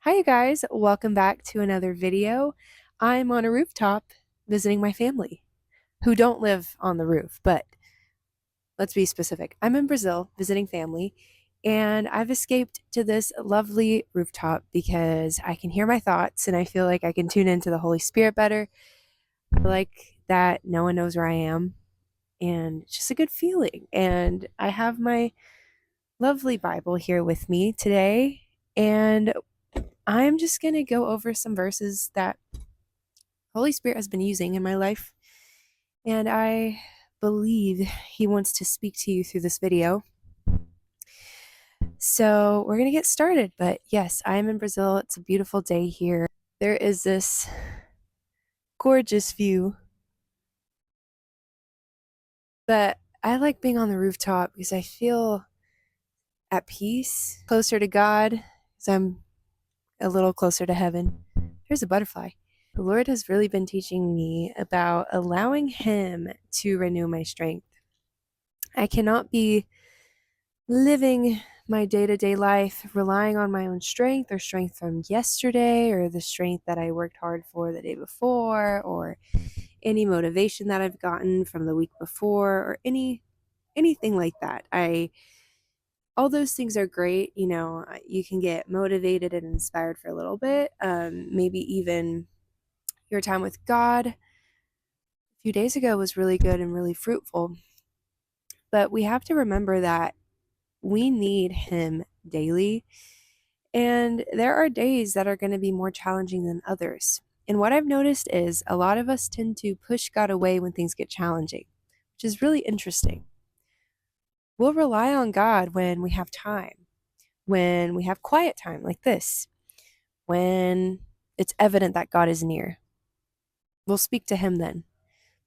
Hi you guys, welcome back to another video. I'm on a rooftop visiting my family who don't live on the roof, but let's be specific. I'm in Brazil visiting family and I've escaped to this lovely rooftop because I can hear my thoughts and I feel like I can tune into the Holy Spirit better. I like that no one knows where I am and it's just a good feeling. And I have my lovely Bible here with me today and I'm just going to go over some verses that Holy Spirit has been using in my life, and I believe He wants to speak to you through this video. So we're going to get started, but yes, I am in Brazil. It's a beautiful day here. There is this gorgeous view, but I like being on the rooftop because I feel at peace, closer to God, because I'm a little closer to heaven. There's a butterfly. The Lord has really been teaching me about allowing Him to renew my strength. I cannot be living my day-to-day life relying on my own strength or strength from yesterday or the strength that I worked hard for the day before or any motivation that I've gotten from the week before or anything like that. All those things are great. You can get motivated and inspired for a little bit. Maybe even your time with God a few days ago was really good and really fruitful. But we have to remember that we need Him daily. And there are days that are going to be more challenging than others. And what I've noticed is a lot of us tend to push God away when things get challenging, which is really interesting. We'll rely on God when we have time, when we have quiet time like this, when it's evident that God is near. We'll speak to Him then.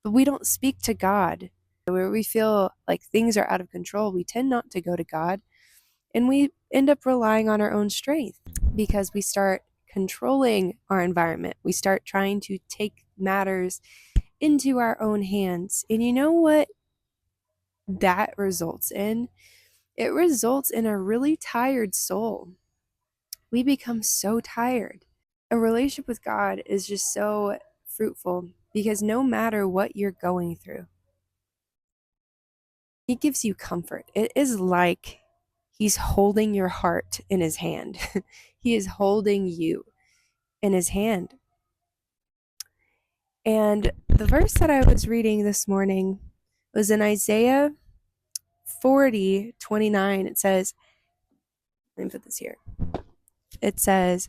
But we don't speak to God where we feel like things are out of control. We tend not to go to God. And we end up relying on our own strength because we start controlling our environment. We start trying to take matters into our own hands. And you know what that results in? It results in a really tired soul. We become so tired. A relationship with God is just so fruitful because no matter what you're going through, He gives you comfort. It is like He's holding your heart in His hand. He is holding you in His hand. And the verse that I was reading this morning was in Isaiah 40:29. It says, let me put this here. It says,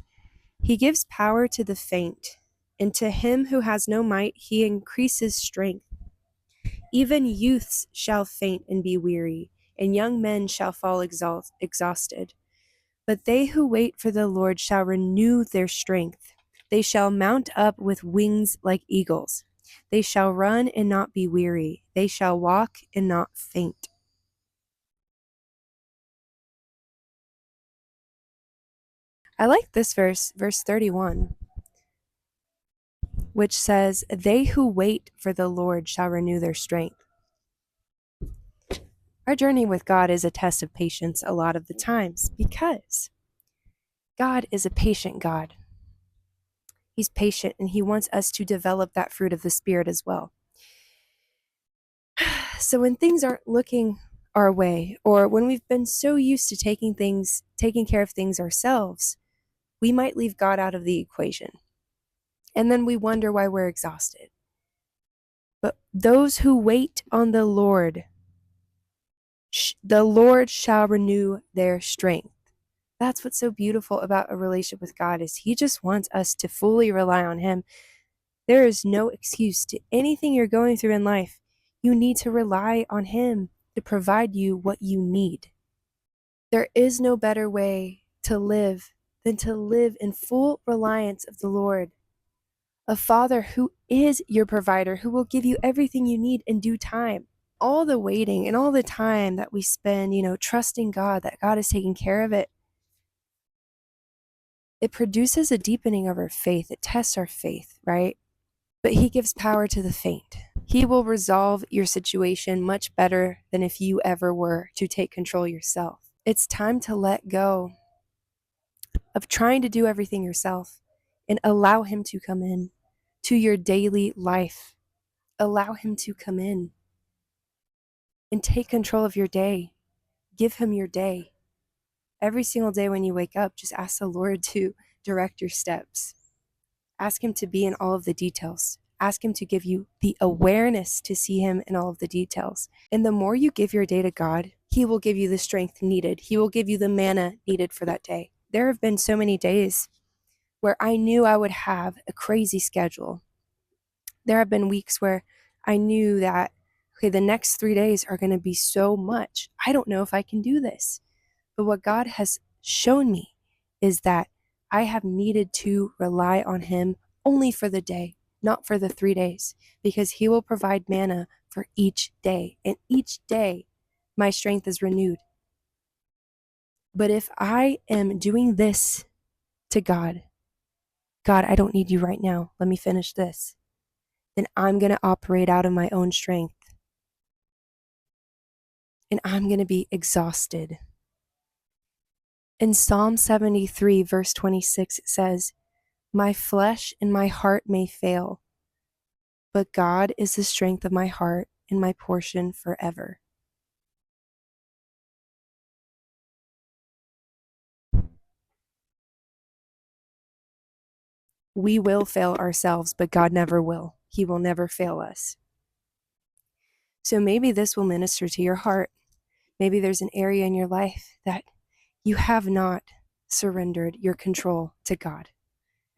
He gives power to the faint, and to him who has no might, He increases strength. Even youths shall faint and be weary, and young men shall fall exhausted. But they who wait for the Lord shall renew their strength. They shall mount up with wings like eagles. They shall run and not be weary. They shall walk and not faint. I like this verse 31, which says, They who wait for the Lord shall renew their strength. Our journey with God is a test of patience a lot of the times because God is a patient God. He's patient and He wants us to develop that fruit of the Spirit as well. So when things aren't looking our way, or when we've been so used to taking care of things ourselves, we might leave God out of the equation. And then we wonder why we're exhausted. But those who wait on the Lord shall renew their strength. That's what's so beautiful about a relationship with God is He just wants us to fully rely on Him. There is no excuse to anything you're going through in life. You need to rely on Him to provide you what you need. There is no better way to live than to live in full reliance of the Lord, a Father who is your provider, who will give you everything you need in due time. All the waiting and all the time that we spend, trusting God, that God is taking care of it, it produces a deepening of our faith. It tests our faith, right? But He gives power to the faint. He will resolve your situation much better than if you ever were to take control yourself. It's time to let go of trying to do everything yourself, and allow him to come in to your daily life. Allow him to come in and take control of your day. Give him your day. Every single day when you wake up, just ask the Lord to direct your steps. Ask him to be in all of the details. Ask him to give you the awareness to see him in all of the details. And the more you give your day to God, he will give you the strength needed. He will give you the manna needed for that day. There have been so many days where I knew I would have a crazy schedule. There have been weeks where I knew that, okay, the next 3 days are going to be so much. I don't know if I can do this. But what God has shown me is that I have needed to rely on him only for the day, not for the 3 days, because he will provide manna for each day. And each day, my strength is renewed. But if I am doing this to God, God, I don't need you right now. Let me finish this. Then I'm going to operate out of my own strength. And I'm going to be exhausted. In Psalm 73, verse 26, it says, "My flesh and my heart may fail, but God is the strength of my heart and my portion forever." We will fail ourselves, but God never will. He will never fail us. So maybe this will minister to your heart. Maybe there's an area in your life that you have not surrendered your control to God.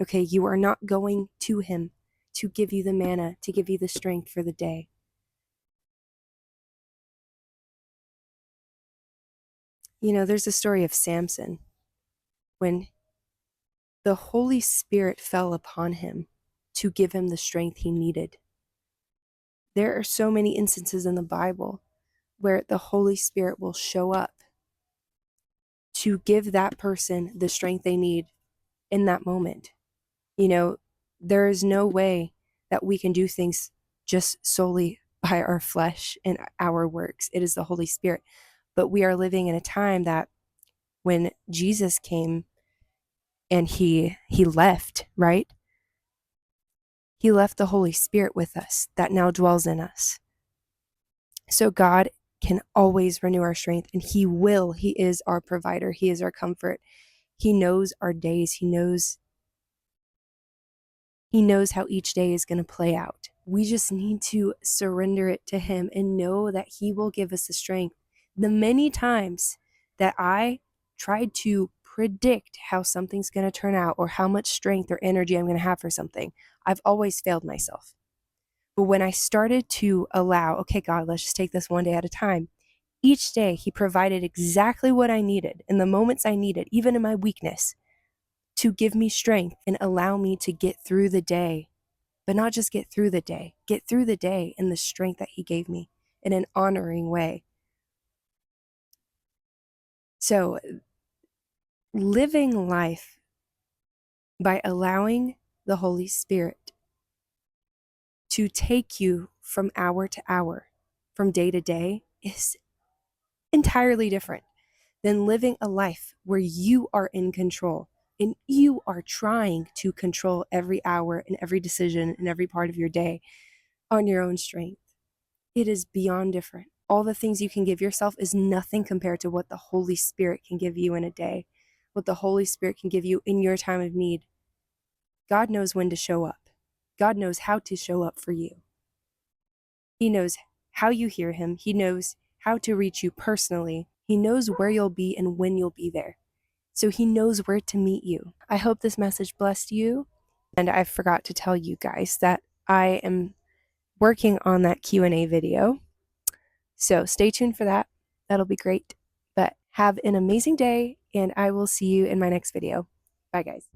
Okay, you are not going to him to give you the manna, to give you the strength for the day. You know, there's a story of Samson when the Holy Spirit fell upon him to give him the strength he needed. There are so many instances in the Bible where the Holy Spirit will show up to give that person the strength they need in that moment. You know, there is no way that we can do things just solely by our flesh and our works. It is the Holy Spirit. But we are living in a time that when Jesus came and he left, right? He left the Holy Spirit with us that now dwells in us. So God can always renew our strength, and he will. He is our provider. He is our comfort. He knows our days. He knows how each day is going to play out. We just need to surrender it to him and know that he will give us the strength. The many times that I tried to predict how something's going to turn out or how much strength or energy I'm going to have for something, I've always failed myself. But when I started to allow, okay, God, let's just take this one day at a time, each day he provided exactly what I needed in the moments I needed, even in my weakness, to give me strength and allow me to get through the day. But not just get through the day in the strength that he gave me in an honoring way. So living life by allowing the Holy Spirit to take you from hour to hour, from day to day, is entirely different than living a life where you are in control and you are trying to control every hour and every decision and every part of your day on your own strength. It is beyond different. All the things you can give yourself is nothing compared to what the Holy Spirit can give you in a day, what the Holy Spirit can give you in your time of need. God knows when to show up. God knows how to show up for you. He knows how you hear him. He knows how to reach you personally. He knows where you'll be and when you'll be there. So he knows where to meet you. I hope this message blessed you. And I forgot to tell you guys that I am working on that Q&A video. So stay tuned for that. That'll be great. But have an amazing day, and I will see you in my next video. Bye, guys.